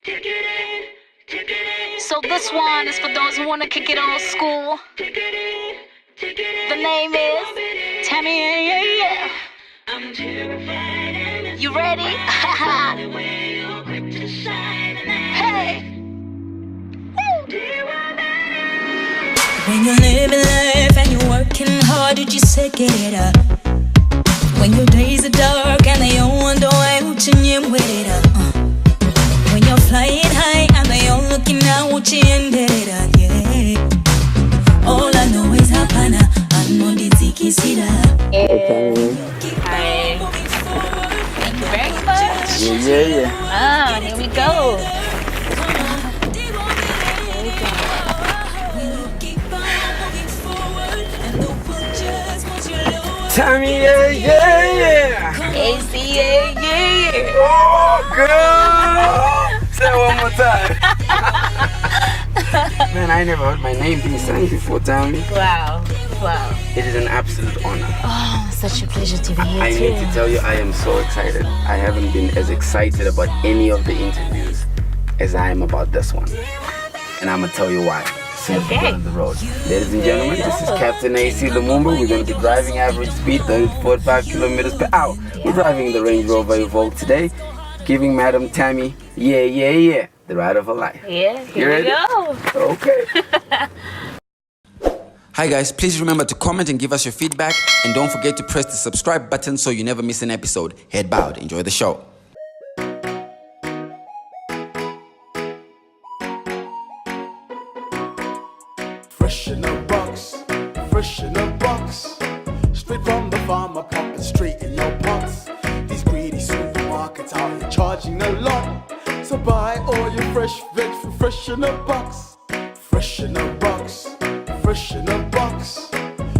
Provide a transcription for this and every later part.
So this one is for those who want to kick it old school. The name is Tamy. Yeah. You ready? Hey. When you're living life and you're working hard, you just say get it up. When your days are dark and they all wonder why you with it up. When you're flying high and they all looking out, what you ended it up, yeah. All I know is Hapana, I know the Tiki Sida. Hi. Thank you very much. Yeah. Ah, here we go. Tamy, yeah. Acie, yeah. Oh, girl. Say it one more time. Man, I never heard my name being sang before, Tamy. Wow. It is an absolute honor. Oh, such a pleasure to be here I too. need to tell you, I am so excited. I haven't been as excited about any of the interviews as I am about this one. And I'm going to tell you why. Okay. The road. Ladies and gentlemen, this is Captain Acie Lumumba. We're going to be driving average speed 30-45 kilometers per hour. We're driving the Range Rover Evoque today, giving Madam Tamy, yeah, the ride of her life. Yeah, here we go. Okay. Hi guys, please remember to comment and give us your feedback, and don't forget to press the subscribe button so you never miss an episode. Head bowed, enjoy the show. Fresh in a box, straight from the farmer, pumping straight in your pots. These greedy supermarkets out here charging a lot, so buy all your fresh veg for fresh in a box. Fresh in a box,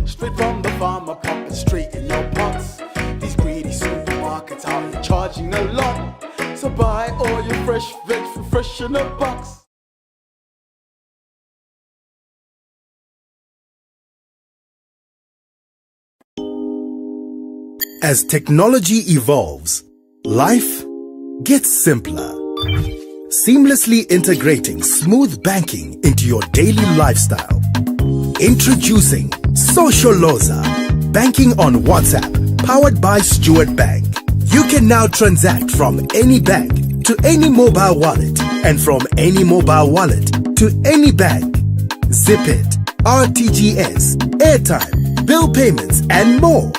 straight from the farmer, pumping straight in your pots. These greedy supermarkets out here charging a lot, so buy all your fresh veg for fresh in a box. As technology evolves, life gets simpler. Seamlessly integrating smooth banking into your daily lifestyle. Introducing Social Loza, banking on WhatsApp, powered by Stewart Bank. You can now transact from any bank to any mobile wallet, and from any mobile wallet to any bank. Zip it, RTGS, airtime, bill payments, and more.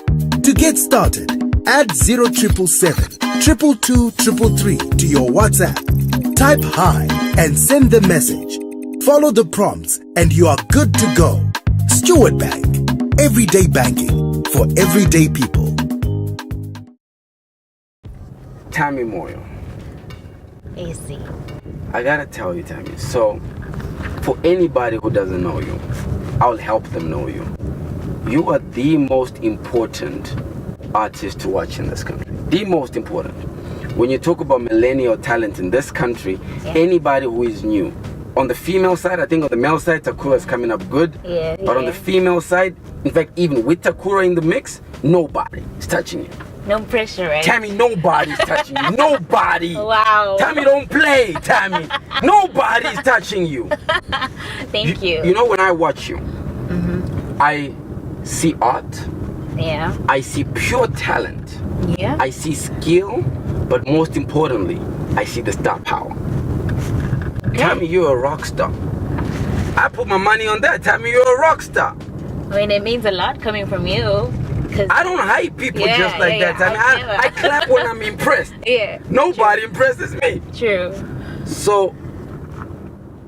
To get started, add 0777 222 333 to your WhatsApp. Type hi and send the message. Follow the prompts and you are good to go. Stewart Bank. Everyday banking for everyday people. Tamy Moyo. Acie. I gotta tell you, Tamy. So, for anybody who doesn't know you, I'll help them know you. You are the most important artist to watch in this country. The most important. When you talk about millennial talent in this country, anybody who is new. On the female side, I think on the male side, Takura is coming up good. But on the female side, in fact, even with Takura in the mix, nobody is touching you. No pressure, right? Tamy, nobody's touching you. Nobody. Wow. Tamy, don't play, Tamy. Nobody's touching you. Thank you. You know, when I watch you, I see art. Yeah. I see pure talent. Yeah. I see skill, but most importantly, I see the star power. Tamy, you're a rock star. I put my money on that. Tamy, you're a rock star. I mean, it means a lot coming from you. I don't hype people just like that. Tamy, I clap when I'm impressed. Yeah. Nobody impresses me. True. So,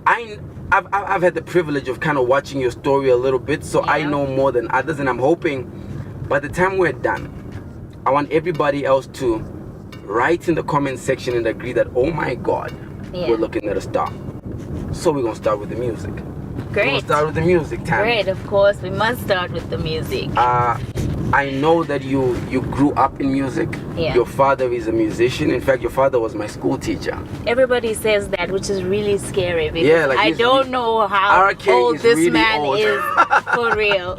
I've had the privilege of kind of watching your story a little bit, so I know more than others, and I'm hoping by the time we're done, I want everybody else to write in the comment section and agree that, oh my God, we're looking at a star. So we're going to start with the music. Great. We're going to start with the music, Tamy. Great, of course. We must start with the music. I know that you grew up in music. Yeah. Your father is a musician. In fact, your father was my school teacher. Everybody says that, which is really scary because Yeah, like I don't know how RK old is this really man old. is for real.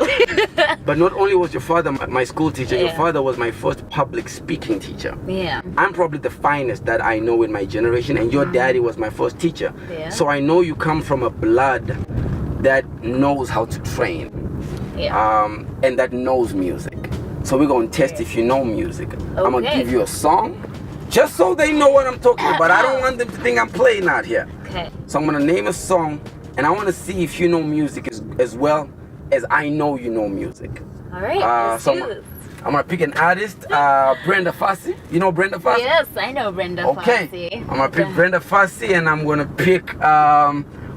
But not only was your father my school teacher, your Yeah. father was my first public speaking teacher. Yeah. I'm probably the finest that I know in my generation, and your daddy was my first teacher. Yeah. So I know you come from a blood that knows how to train, Yeah. and that knows music. So we're gonna test if you know music. I'm gonna Okay. give you a song, just so they know what I'm talking about. I don't want them to think I'm playing out here. Okay. So I'm gonna name a song, and I want to see if you know music as well as I know you know music. All right. Let's so do I'm, this. I'm gonna pick an artist, Brenda Fassie. You know Brenda Fassie? Yes, I know Brenda Okay. Fassie. I'm gonna pick Brenda Fassie, and I'm gonna pick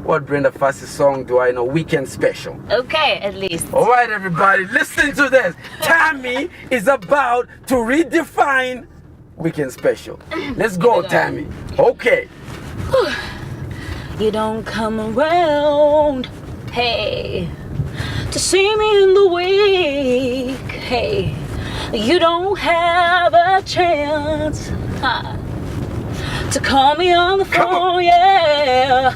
what Brenda Fassie song do I know? Weekend Special. Okay, at least. All right, everybody, listen to this. Tammy is about to redefine Weekend Special. Let's go, Tammy. Okay. You don't come around, hey, to see me in the week, hey. You don't have a chance to call me on the phone, yeah.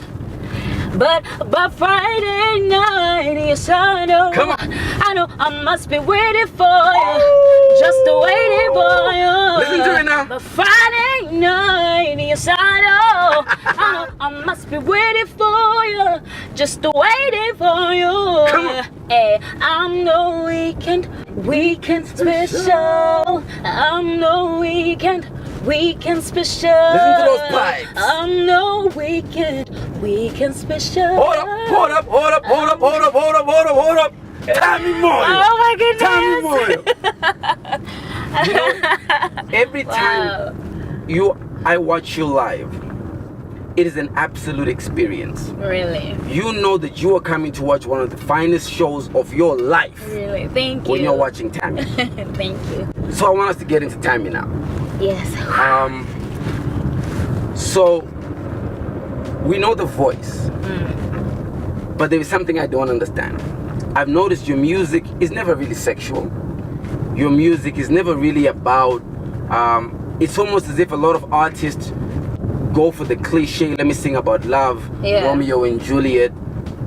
But by Friday night, yes I know, Come on. I know I must be waiting for you, just waiting for you. Listen to it now. But Friday night, yes I know, I must be waiting for you, just waiting for you. Come on. Hey, I'm no weekend special. I'm no weekend special. Listen to those pipes. I'm no weekend special. Hold up. Tammy Moyo. Oh my goodness. Tammy Moyo. You know, every time I watch you live, it is an absolute experience. Really, You know that you are coming to watch one of the finest shows of your life really. Thank you. when you're watching Tammy. Thank you. So I want us to get into Tammy now. Yes. So we know the voice, but there is something I don't understand. I've noticed your music is never really sexual. Your music is never really about, it's almost as if a lot of artists go for the cliche, let me sing about love, Yeah. Romeo and Juliet,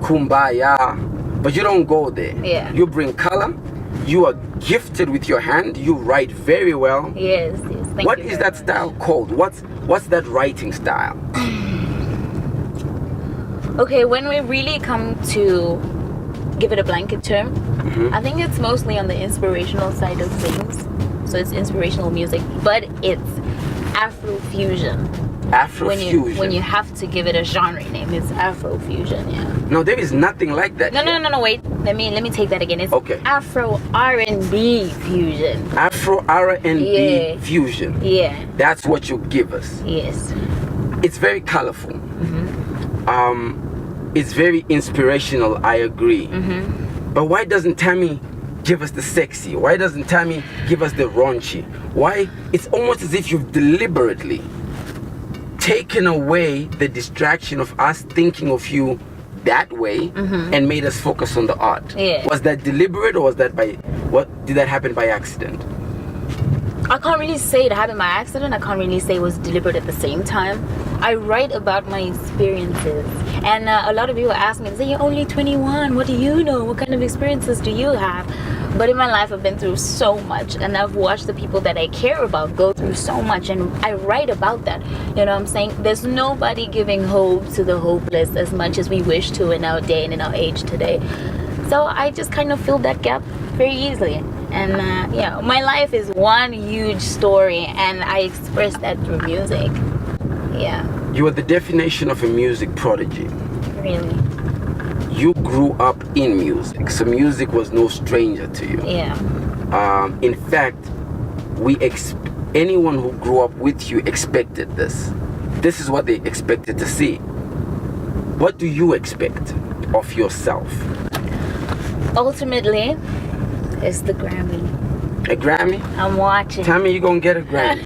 Kumbaya, but you don't go there. Yeah. You bring color, you are gifted with your hand, you write very well. Yes. Thank What you is very that much. style called? What's that writing style? Okay, when we really come to give it a blanket term, I think it's mostly on the inspirational side of things. So it's inspirational music, but it's Afrofusion. Afrofusion. When you have to give it a genre name, it's Afrofusion, yeah. No, there is nothing like that. No, here. no, wait. Let me take that again. It's Okay. Afro R&B fusion. Afro R&B Yeah. fusion. Yeah. That's what you give us. Yes. It's very colorful. It's very inspirational, I agree. But why doesn't Tammy give us the sexy? Why doesn't Tammy give us the raunchy? Why? It's almost as if you've deliberately taken away the distraction of us thinking of you that way and made us focus on the art. Yeah. Was that deliberate, or was that did that happen by accident? I can't really say it happened by accident. I can't really say it was deliberate at the same time. I write about my experiences. And a lot of people ask me, they say, you're only 21. What do you know? What kind of experiences do you have? But in my life, I've been through so much. And I've watched the people that I care about go through so much. And I write about that. You know what I'm saying? There's nobody giving hope to the hopeless as much as we wish to in our day and in our age today. So I just kind of filled that gap very easily. And yeah, my life is one huge story, and I express that through music. Yeah, You are the definition of a music prodigy. really. You grew up in music, so music was no stranger to you. Yeah. In fact, anyone who grew up with you expected this. This is what they expected to see. What do you expect of yourself? Ultimately, it's the Grammy. A Grammy? I'm watching. Tammy, you gonna get a Grammy.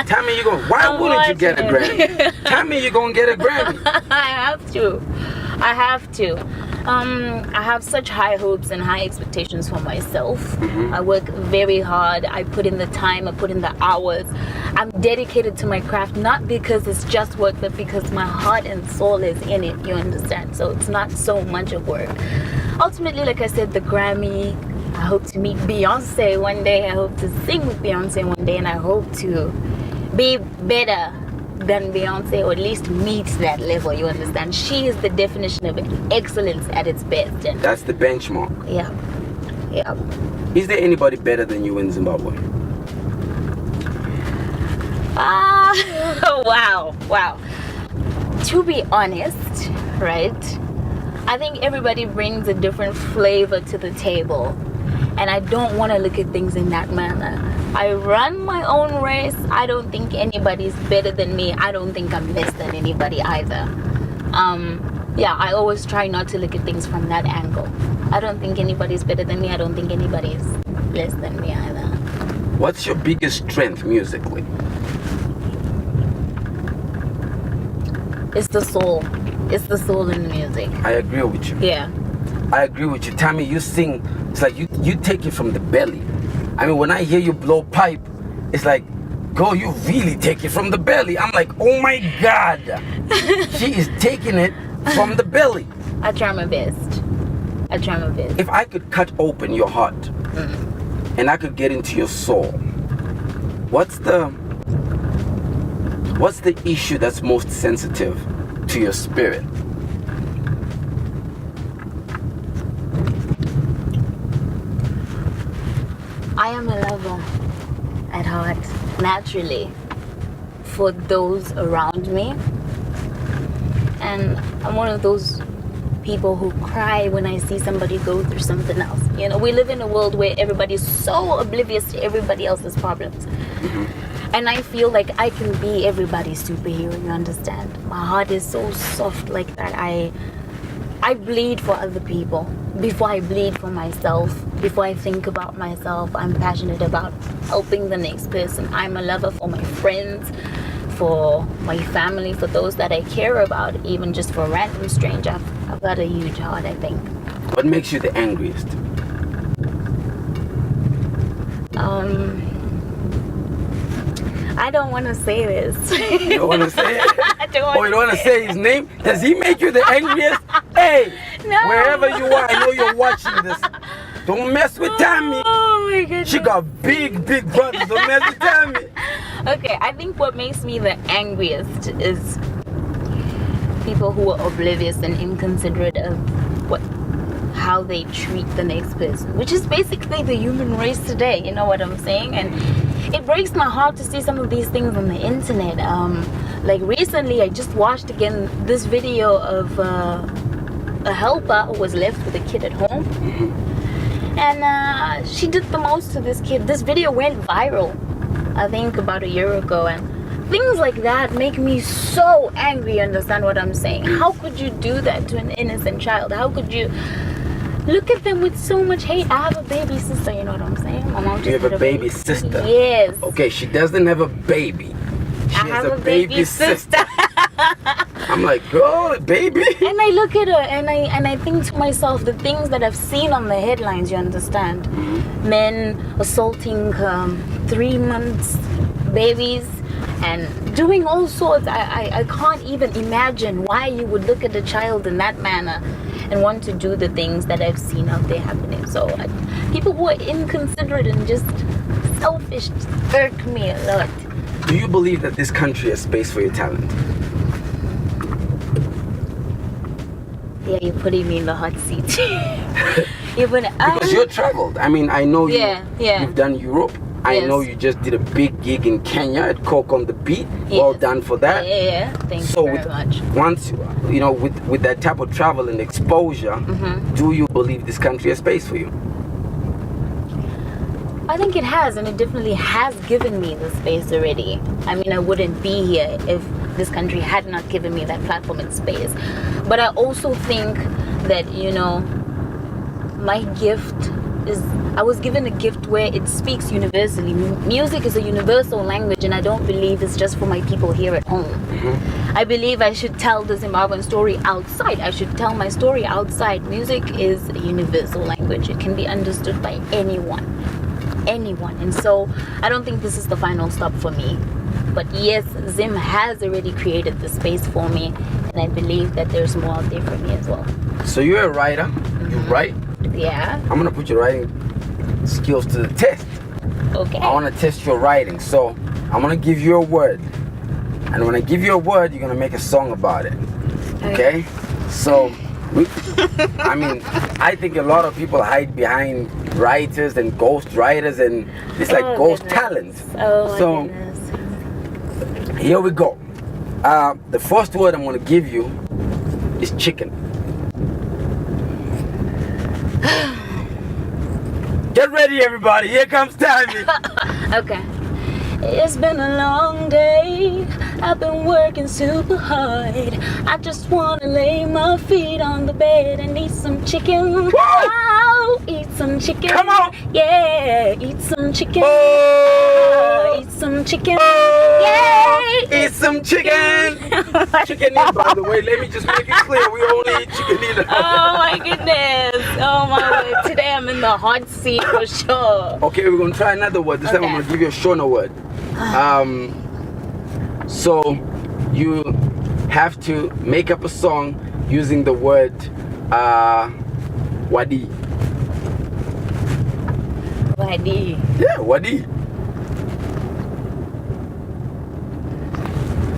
Tammy, why I'm wouldn't you get a watching. Grammy? Tammy, you gonna get a Grammy. I have to. I have such high hopes and high expectations for myself. I work very hard. I put in the time, I put in the hours. I'm dedicated to my craft, not because it's just work, but because my heart and soul is in it, you understand? So it's not so much of work. Ultimately, like I said, the Grammy, I hope to meet Beyonce one day. I hope to sing with Beyonce one day, and I hope to be better than Beyonce, or at least meet that level, you understand? She is the definition of excellence at its best. And That's the benchmark. yeah. Is there anybody better than you in Zimbabwe? Wow. To be honest, right? I think everybody brings a different flavor to the table, and I don't want to look at things in that manner. I run my own race. I don't think anybody's better than me. I don't think I'm less than anybody either. I always try not to look at things from that angle. I don't think anybody's better than me. I don't think anybody's less than me either. What's your biggest strength musically? It's the soul. It's the soul in the music. I agree with you. Yeah. I agree with you. Tamy, you sing, it's like you take it from the belly. I mean, when I hear you blow pipe, it's like, girl, you really take it from the belly. I'm like, oh my God. She is taking it from the belly. I try my best. If I could cut open your heart and I could get into your soul, what's the issue that's most sensitive to your spirit? I am a lover at heart, naturally, for those around me. And I'm one of those people who cry when I see somebody go through something else. You know, we live in a world where everybody's so oblivious to everybody else's problems. And I feel like I can be everybody's superhero, you understand? My heart is so soft like that. I bleed for other people before I bleed for myself. Before I think about myself, I'm passionate about helping the next person. I'm a lover for my friends, for my family, for those that I care about, even just for random strangers. I've got a huge heart, I think. What makes you the angriest? I don't want to say this. You don't want to say it? I don't want Oh, you don't want to say his name? Does he make you the angriest? Hey, No. wherever you are, I know you're watching this. Don't mess with Tamy. Oh my goodness. She got big brothers. Don't mess with Tamy. Okay, I think what makes me the angriest is people who are oblivious and inconsiderate of how they treat the next person, which is basically the human race today, you know what I'm saying? And it breaks my heart to see some of these things on the internet. Like recently I just watched again this video of a helper who was left with a kid at home, and she did the most to this kid. This video went viral, I think about a year ago, and things like that make me so angry, you understand what I'm saying? How could you do that to an innocent child? How could you look at them with so much hate? I have a baby sister, you know what I'm saying? My mom just You have had a baby sister? Yes. Okay, she doesn't have a baby. She I has have a baby sister. I'm like, girl, baby. And I look at her and I think to myself, the things that I've seen on the headlines, you understand? Men assaulting 3 months babies and doing all sorts. I can't even imagine why you would look at a child in that manner and want to do the things that I've seen out there happening. So people who are inconsiderate and just selfish irk me a lot. Do you believe that this country has space for your talent? Yeah, you're putting me in the hot seat. Because you're traveled. I mean, I know Yeah. you've done Europe. I Yes. know you just did a big gig in Kenya at Coke on the Beat. Well Yes. done for that. Yeah. Thank So you very much. once you know, with that type of travel and exposure, do you believe this country has space for you? I think it has, and it definitely has given me the space already. I mean, I wouldn't be here if this country had not given me that platform and space. But I also think that, you know, my gift I was given a gift where it speaks universally. Music is a universal language, and I don't believe it's just for my people here at home. I believe I should tell the Zimbabwean story outside. I should tell my story outside. Music is a universal language. It can be understood by anyone. And so I don't think this is the final stop for me. But yes, Zim has already created the space for me, and I believe that there's more out there for me as well. So you're a writer, you write? Yeah. I'm gonna put your writing skills to the test. Okay. I wanna test your writing, so I'm gonna give you a word. And when I give you a word, you're gonna make a song about it. Okay? So, I think a lot of people hide behind writers and ghost writers, and it's like ghost talent. Oh, my goodness. Here we go. The first word I'm gonna give you is chicken. Get ready, everybody. Here comes Tamy. Okay. It's been a long day. I've been working super hard. I just wanna lay my feet on the bed and eat some chicken. Oh, eat some chicken. Come on. Yeah, eat some chicken. Eat some chicken. Eat some chicken. Chicken eat, by the way. Let me just make it clear. We only eat chicken eater. Oh my goodness. Oh my word. Today I'm in the hot seat for sure. Okay, we're gonna try another word. This time I'm gonna give you a shorter word. So you have to make up a song using the word wadi. Wadi. Yeah, wadi.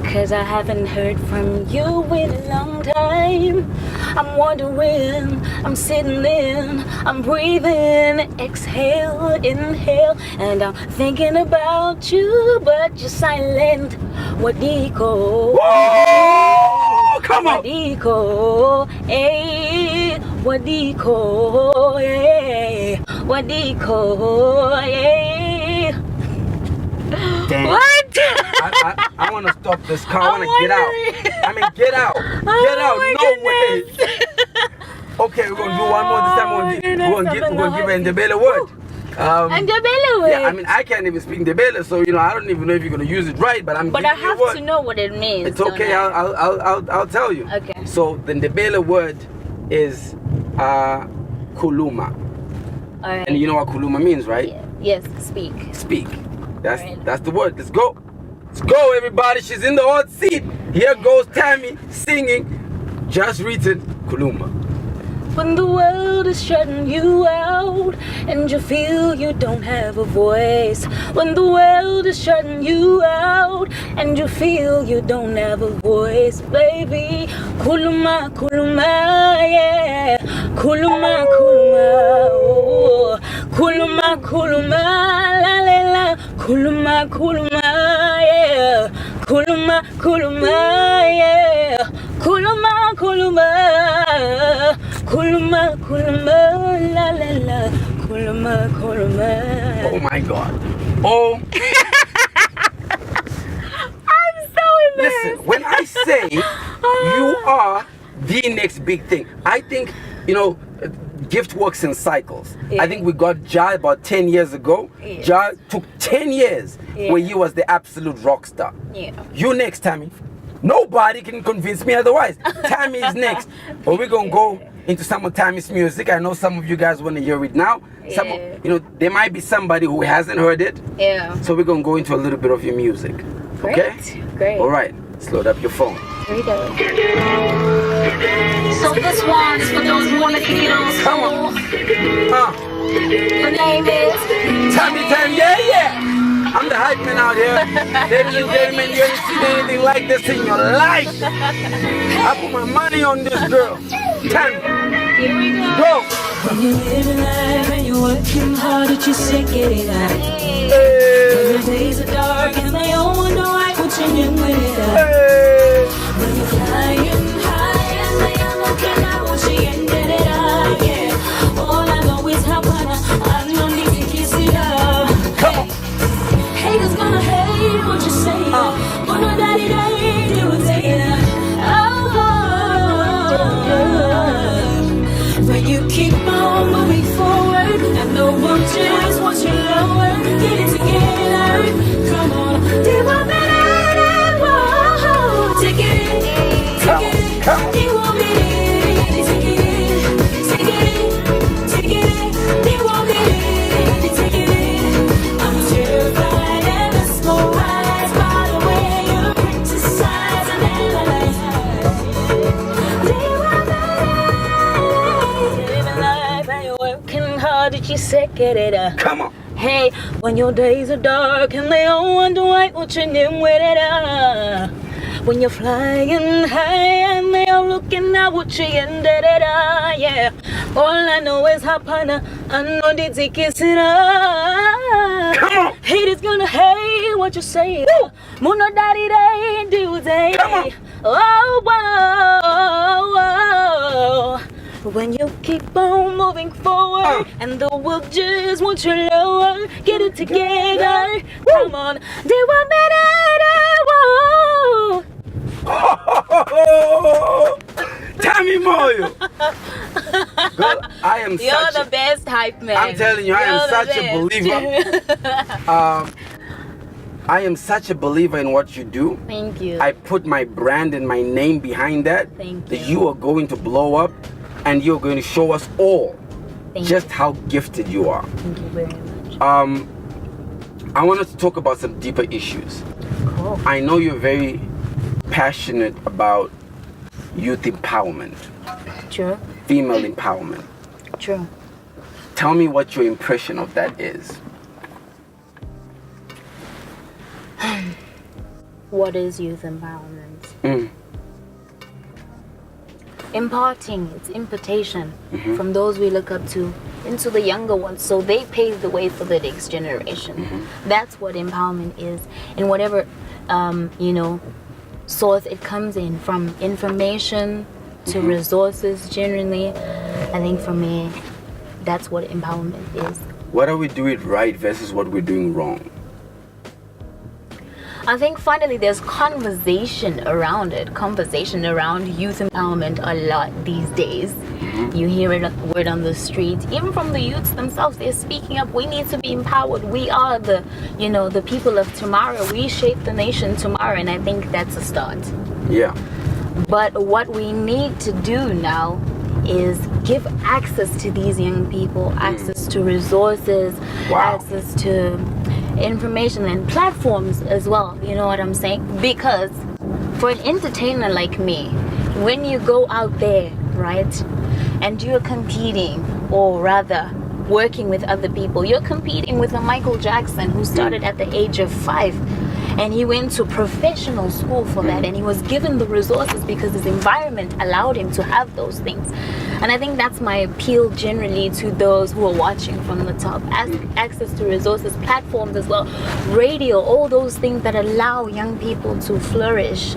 Cause I haven't heard from you in a long time. I'm wondering, I'm sitting in, I'm breathing, exhale, inhale, and I'm thinking about you, but you're silent. Wadiko. Whoa! Come on. Wadiko, eh. Wadiko, eh. Wadiko, eh. Damn. What? I want to stop this car. I want to get out. I mean, get out. Get out. No way. Okay, we're going to do one more. This time we're going to give an Ndebele word. Ndebele word? Yeah, I mean, I can't even speak Ndebele, so, I don't even know if you're going to use it right, but But I have to know what it means. It's okay. I'll tell you. Okay. So, the Ndebele word is kuluma. All right. And you know what kuluma means, right? Yeah. Yes, speak. Speak. That's the word. Let's go. Let's go, everybody. She's in the hot seat. Here goes Tamy singing just written kuluma. When the world is shutting you out and you feel you don't have a voice. When the world is shutting you out and you feel you don't have a voice, baby. Kuluma, kuluma, yeah. Kuluma, kuluma, oh. Kuluma, kuluma, la la la. Kuluma, kuluma, yeah. Kuluma, kuluma, yeah. Kuluma, kuluma. Kuluma, kuluma, la la la. Kuluma, kuluma. Oh my God. Oh. I'm so embarrassed. Listen, when I say you are the next big thing, I think, gift works in cycles. Yeah. I think we got Ja about 10 years ago. Yes. Ja took 10 years where he was the absolute rock star. Yeah. You next, Tamy. Nobody can convince me otherwise. Tamy is next. But we're going to go into some of Tamy's music. I know some of you guys want to hear it now. Some, there might be somebody who hasn't heard it. Yeah. So we're going to go into a little bit of your music. Great. Okay? Great. All right. Let's load up your phone. Here we go. So this one is for those who wanna kick it on school. The name is Tamy, yeah. I'm the hype man out here. Ladies and gentlemen, you haven't seen anything like this in your life. I put my money on this girl. Tamy. Here we go. Go. When you're living life and you're working hard, you just say get it out. Hey. When the days are dark and they all wonder why we're changing with it out. Hey. When you're flying high and they are looking out, we're changing it out. Yeah. All I know is how fun I don't need to kiss it out. Come on. Haters gonna hate what you say. But no daddy, they will say it. When you keep on moving forward and the uchisekerera. Come on. Hey, when your days are dark and they all wonder why uchinimwerera. When you're flying high and they are looking at what you ended it. Yeah, all I know is hapana. I know the tikisira. Come on. Haters gonna hate what you say. Muno daddy day do they. Come on. Oh, whoa, whoa. When you keep on moving forward and the world just wants you lower, get it together. Come on, they want better. Tamy Moyo. Girl, I am You're such the best hype man. I'm telling you, I am such a believer. I am such a believer in what you do. Thank you. I put my brand and my name behind that. Thank That you. you are going to blow up and you're going to show us all Thank just how gifted you are. Thank you very much. I wanted to talk about some deeper issues. Cool. I know you're very passionate about youth empowerment, True. female empowerment. True. Tell me what your impression of that is. What is youth empowerment? Imparting, it's impartation from those we look up to into the younger ones, so they pave the way for the next generation. That's what empowerment is, in whatever source it comes in, from information to resources. Generally, I think for me, that's what empowerment is. What are we doing right versus what we're doing wrong? I think finally there's conversation around it, conversation around youth empowerment a lot these days. You hear it word on the street, even from the youths themselves. They're speaking up. We need to be empowered. We are the people of tomorrow. We shape the nation tomorrow, and I think that's a start. Yeah. But what we need to do now is give access to these young people, access to resources, access to information and platforms as well. You know what I'm saying? Because for an entertainer like me, when you go out there, right, and you're competing, or rather working with other people, you're competing with a Michael Jackson who started at the age of 5, and he went to professional school for that, and he was given the resources because his environment allowed him to have those things. And I think that's my appeal generally to those who are watching from the top. Access to resources, platforms as well, radio, all those things that allow young people to flourish.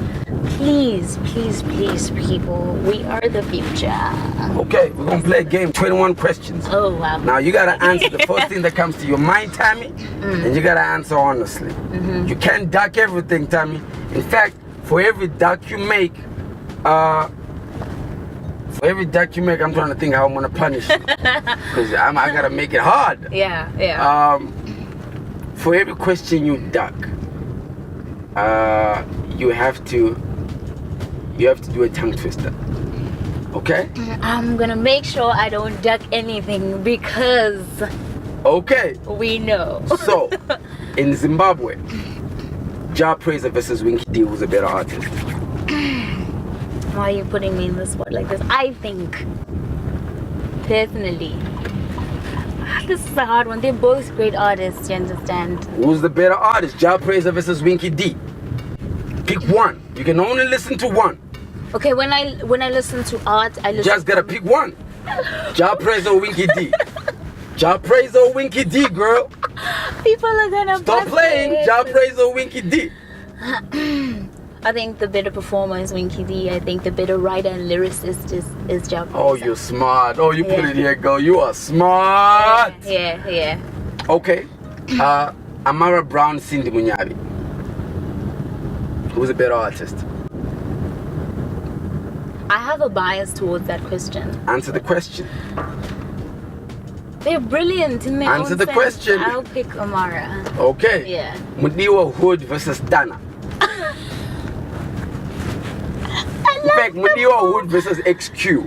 Please, please, please, people, we are the future. Okay, we're gonna play a game, 21 questions. Oh, wow. Now you gotta answer the first thing that comes to your mind, Tamy, and you gotta answer honestly. You can't duck everything, Tamy. In fact, for every duck you make, I'm trying to think how I'm gonna punish you. Because I gotta make it hard. Yeah. For every question you duck, you have to do a tongue twister. Okay? I'm gonna make sure I don't duck anything because Okay. we know. So, in Zimbabwe, Ja Praiser versus Winky D, who's a better artist? Why are you putting me in the spot like this? I think, personally, this is a hard one. They're both great artists, you understand? Who's the better artist? Ja Praiser versus Winky D. Pick one. You can only listen to one. Okay, when I listen to art, I listen. Just gotta pick one. Ja Praiser or Winky D. Ja Praiser or Winky D, girl. People are gonna Stop bust playing. it. Ja Praiser or Winky D. I think the better performer is Winky D. I think the better writer and lyricist is Ja Praiser. Oh, you're smart. Oh, you put it here, girl. You are smart. Yeah. Okay. Amara Brown, Cindy Munyabi. Who's a better artist? I have a bias towards that question. Answer the question. They're brilliant in their Answer own the sense. question. I'll pick Amara. Okay. Yeah. Mudiwa Hood versus Dana. In fact, Mudiwa Hood versus XQ.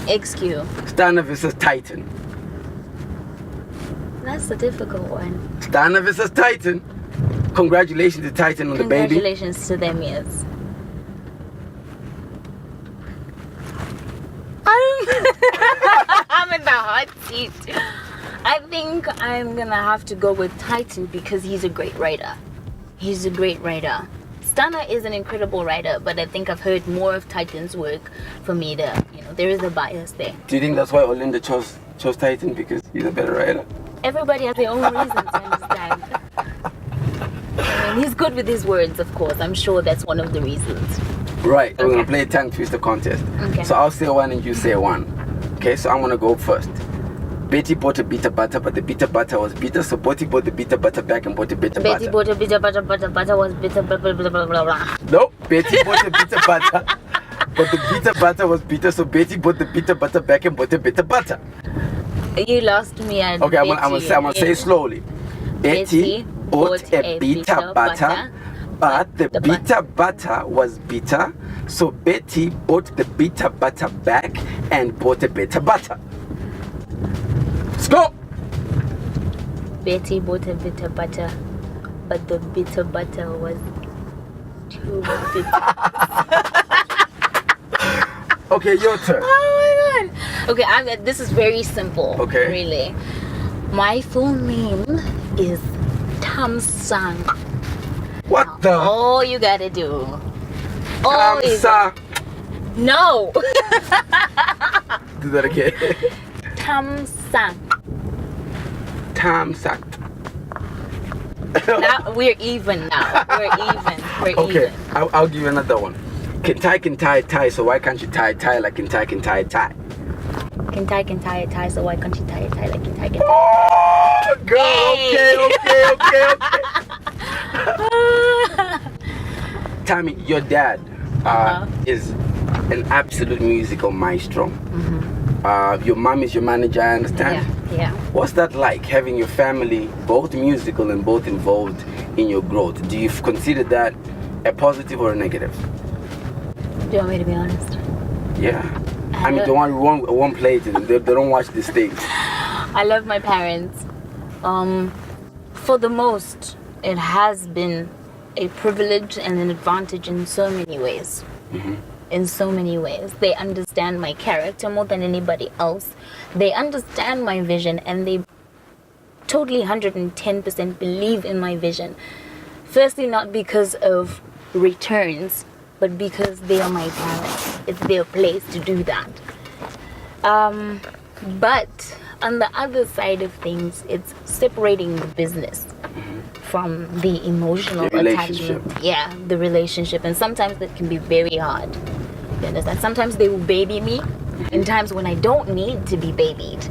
XQ. Stana versus Titan. That's a difficult one. Stana versus Titan. Congratulations to Titan on the baby. Congratulations to them, yes. I'm in the hot seat. I think I'm gonna have to go with Titan because he's a great writer. He's a great writer. Stunner is an incredible writer, but I think I've heard more of Titan's work for me to, there is a bias there. Do you think that's why Olinda chose Titan, because he's a better writer? Everybody has their own reasons, I understand. I mean, he's good with his words, of course. I'm sure that's one of the reasons. Right, Okay. we're gonna play a tongue twister contest. Okay. So I'll say one and you say one. Okay, so I'm gonna go first. Betty bought a bitter butter, but the bitter butter was bitter, so Betty bought the bitter butter back and bought a bitter butter. Betty bought a bitter butter, butter was bitter, blah, blah, blah, blah, blah, blah. No, Betty bought a bitter butter, but the bitter butter was bitter, so Betty bought the bitter butter back and bought a bitter butter. You lost me at Okay, I'm Betty. gonna say it slowly. Betty bought a bitter butter, but the bitter butter was bitter, so Betty bought the bitter butter back and bought a bitter butter. Let's go! Betty bought a bitter butter, but the bitter butter was too bitter. Okay, your turn. Oh my god. Okay, this is very simple. Okay. Really. My full name is Tamsang. What the? All you gotta do. All is Tamsa. no. Do that again. Tamsang. Tamsa. Now we're even now. We're Okay, even. I'll give you another one. Can tie, so why can't you tie like can tie? Can tie a tie, so why can't you tie a tie like can tie? Oh, girl, Hey. okay. Tamy, your dad is an absolute musical maestro. Your mom is your manager, I understand. Yeah. What's that like, having your family both musical and both involved in your growth? Do you consider that a positive or a negative? Do you want me to be honest? Yeah. I mean, the one we won't play it. They don't watch these things. I love my parents. For the most, it has been a privilege and an advantage in so many ways. In so many ways. They understand my character more than anybody else. They understand my vision and they totally 110% believe in my vision. Firstly, not because of returns, but because they are my parents. It's their place to do that. But on the other side of things, it's separating the business from the emotional The relationship. attachment. Yeah, the relationship. And sometimes that can be very hard. You understand? Sometimes they will baby me in times when I don't need to be babied.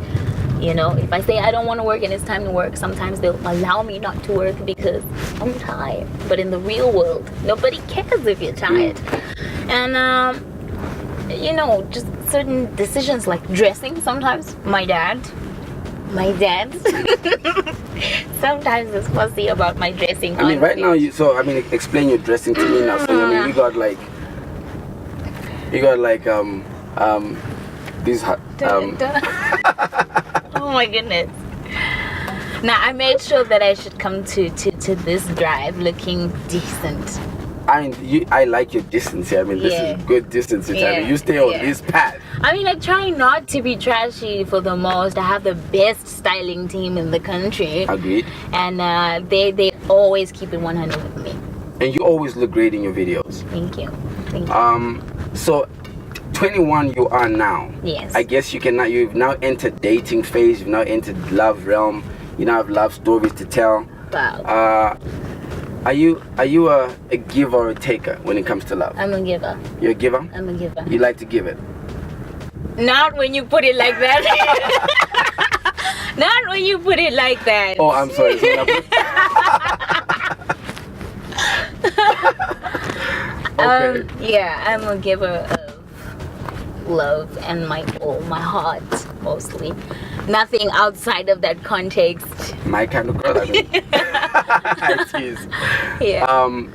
If I say I don't want to work and it's time to work, sometimes they'll allow me not to work because I'm tired. But in the real world, nobody cares if you're tired. And, just certain decisions like dressing sometimes. My dad sometimes is fussy about my dressing. I mean, right now, explain your dressing to me now. So, you got these oh my goodness. Now I made sure that I should come to this drive looking decent. I mean, I like your distance here. I mean, this is good distance. You stay on this path. I mean, I try not to be trashy for the most. I have the best styling team in the country. Agreed. And they always keep it 100 with me. And you always look great in your videos. Thank you. So 21 you are now. Yes. I guess you've now entered dating phase, you've now entered love realm, you now have love stories to tell. Wow. Are you a giver or a taker when it comes to love? I'm a giver. You're a giver? I'm a giver. You like to give it? Not when you put it like that. Not when you put it like that. Oh, I'm sorry. Okay. Yeah, I'm a giver of love and my heart mostly. Nothing outside of that context. My kind of girl, I mean. It is. Yeah.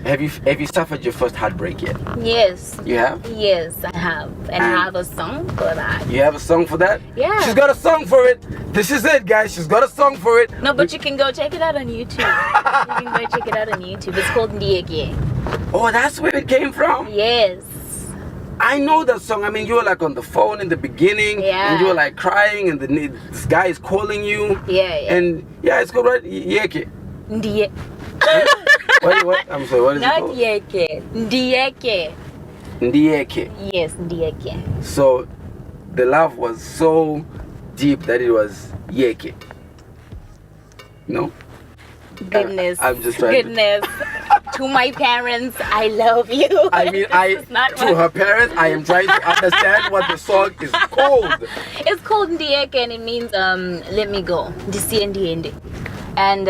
Have you suffered your first heartbreak yet? Yes. You have? Yes, I have. And I have a song for that. You have a song for that? Yeah. She's got a song for it. This is it, guys. She's got a song for it. No, but you can go check it out on YouTube. You can go check it out on YouTube. It's called Ndieke. Oh, that's where it came from? Yes. I know that song. I mean, you were like on the phone in the beginning, and you were like crying, and this guy is calling you. Yeah. And yeah, it's called right. Yeke. Ndiye. What? I'm sorry. What is it Not called? yeke. Ndieke. Ndieke. Yes, ndieke. So the love was so deep that it was yeke. No? Goodness. I'm just trying Goodness. To my parents, I love you. I mean, to her parents, I am trying to understand what the song is called. It's called Ndieke and it means let me go. Ndisiye ndiende. And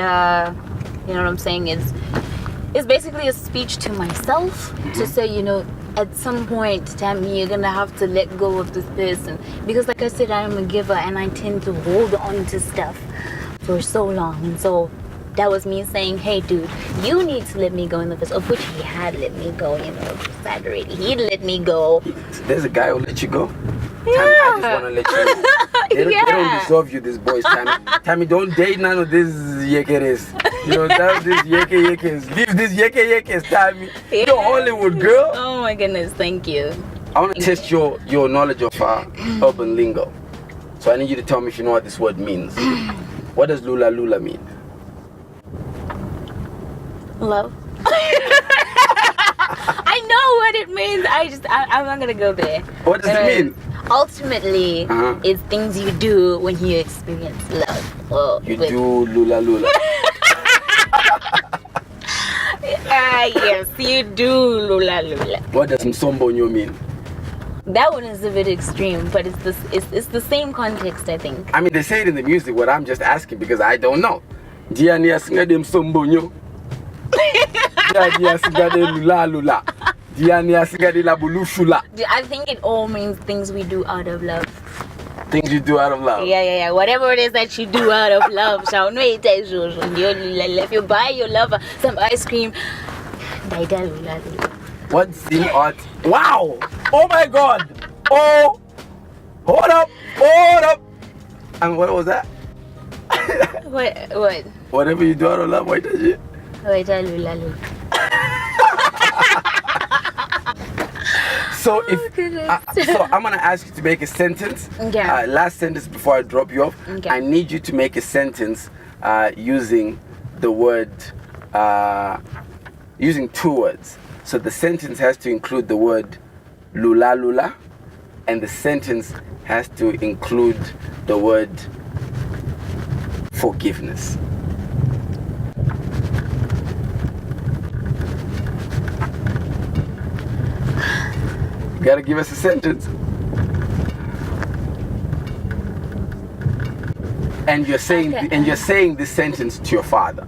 you know what I'm saying? It's basically a speech to myself to say, you know, at some point, Tamy, you're gonna have to let go of this person. Because like I said, I am a giver and I tend to hold on to stuff for so long. And so that was me saying, hey dude, you need to let me go in the first, of which he had let me go, you know, sad already. He'd let me go. There's a guy who'll let you go? Yeah. Tamy, I just want to let you know. They don't deserve you, these boys, Tamy. Tamy, don't date none of these yekeres. You know, that these yekes. Leave these yekes, Tamy. Yeah. You're a Hollywood girl. Oh my goodness, thank you. I want to test your knowledge of urban lingo. So I need you to tell me if you know what this word means. What does lula lula mean? Love. I know what it means. I'm not gonna go there. What does it mean? Ultimately, it's things you do when you experience love. You do lula lula. Yes, you do lula lula. What does msombonyo mean? That one is a bit extreme, but it's the same context, I think. I mean, they say it in the music. What I'm just asking because I don't know. Diani asingade msombonyo. Diani asingade lula lula. Diani asingade la bulushula. I think it all means things we do out of love. Things you do out of love. Yeah. Whatever it is that you do out of love. If you buy your lover some ice cream, What's in art? Wow! Oh my God! Oh! Hold up! And what was that? What? Whatever you do out of love, why does it? So so I'm gonna ask you to make a sentence. Yeah. Last sentence before I drop you off. Okay. I need you to make a sentence using the word, using two words. So the sentence has to include the word lula lula, and the sentence has to include the word forgiveness. You gotta give us a sentence. And you're saying this sentence to your father.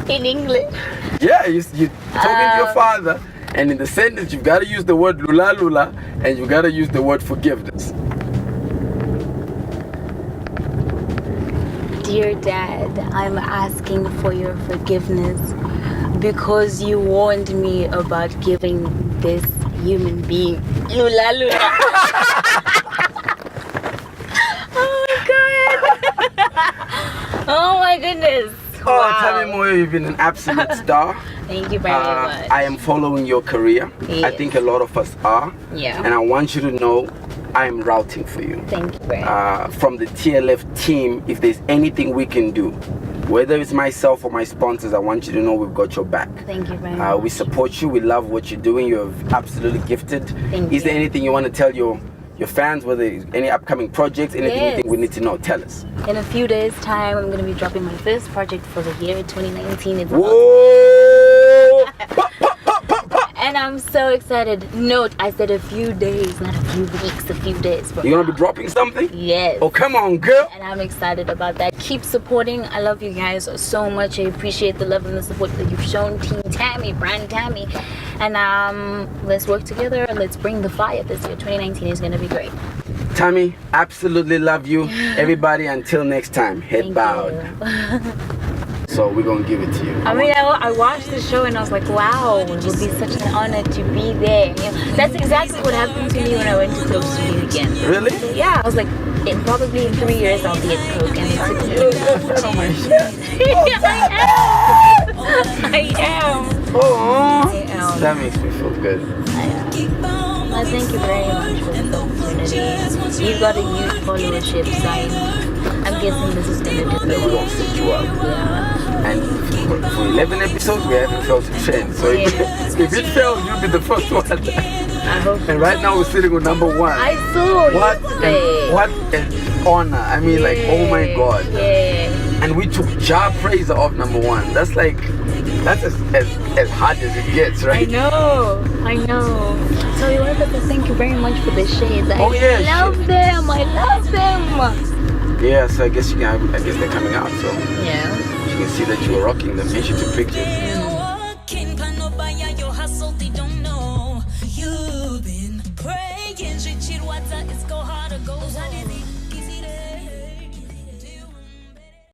In English? Yeah, you're talking to your father, and in the sentence you've got to use the word lula lula, and you've got to use the word forgiveness. Dear Dad, I'm asking for your forgiveness because you warned me about giving this human being lula lula. Oh my goodness. Oh, Wow. Tamy Moyo, you've been an absolute star. Thank you very much. I am following your career. Yes. I think a lot of us are. Yeah. And I want you to know I am routing for you. Thank you very much. From the TLF team, if there's anything we can do, whether it's myself or my sponsors, I want you to know we've got your back. Thank you very much. We support you. We love what you're doing. You're absolutely gifted. Thank Is you. there anything you want to tell your fans, whether it's any upcoming projects, anything you Yes. think we need to know? Tell us. In a few days' time, I'm going to be dropping my first project for the year 2019. It's Whoa! Pop, pop, pop, pop, pop. and I'm so excited. Note, I said a few days, not a few weeks, a few days. From You're going to now. be dropping something? Yes. Oh, come on, girl. And I'm excited about that. Keep supporting. I love you guys so much. I appreciate the love and the support that you've shown Team Tamy, brand Tamy. And let's work together. Let's bring the fire this year. 2019 is going to be great. Tamy, absolutely love you. Everybody, until next time, head Thank bowed. you. So we're going to give it to you. I mean, I watched the show and I was like, wow, it would be such an honor to be there. You know, that's exactly what happened to me when I went to Coke Studio again. Really? Yeah, I was like, probably in 3 years I'll be at Coke. And Oh my God. I am. Oh, Yeah. that makes me feel good. I thank you very much for this opportunity. You've got a huge followership, so I'm guessing this is going to do Then we're well. gonna set you up. Yeah. And for 11 episodes, we haven't failed to trend. So if it fails, you'll be the first one. I hope. And right now we're sitting on number 1. I saw What an honor. I mean, like, oh my God. Yeah. And we took Ja Praiser off number 1. That's as hard as it gets, right? I know. So we wanted to thank you very much for the shades. I love them. Yeah, so I guess they're coming out. So Yeah. you can see that you were rocking them. And she took pictures. Walking pan over your hustle, they don't know. You've been praying, it's go hard or go.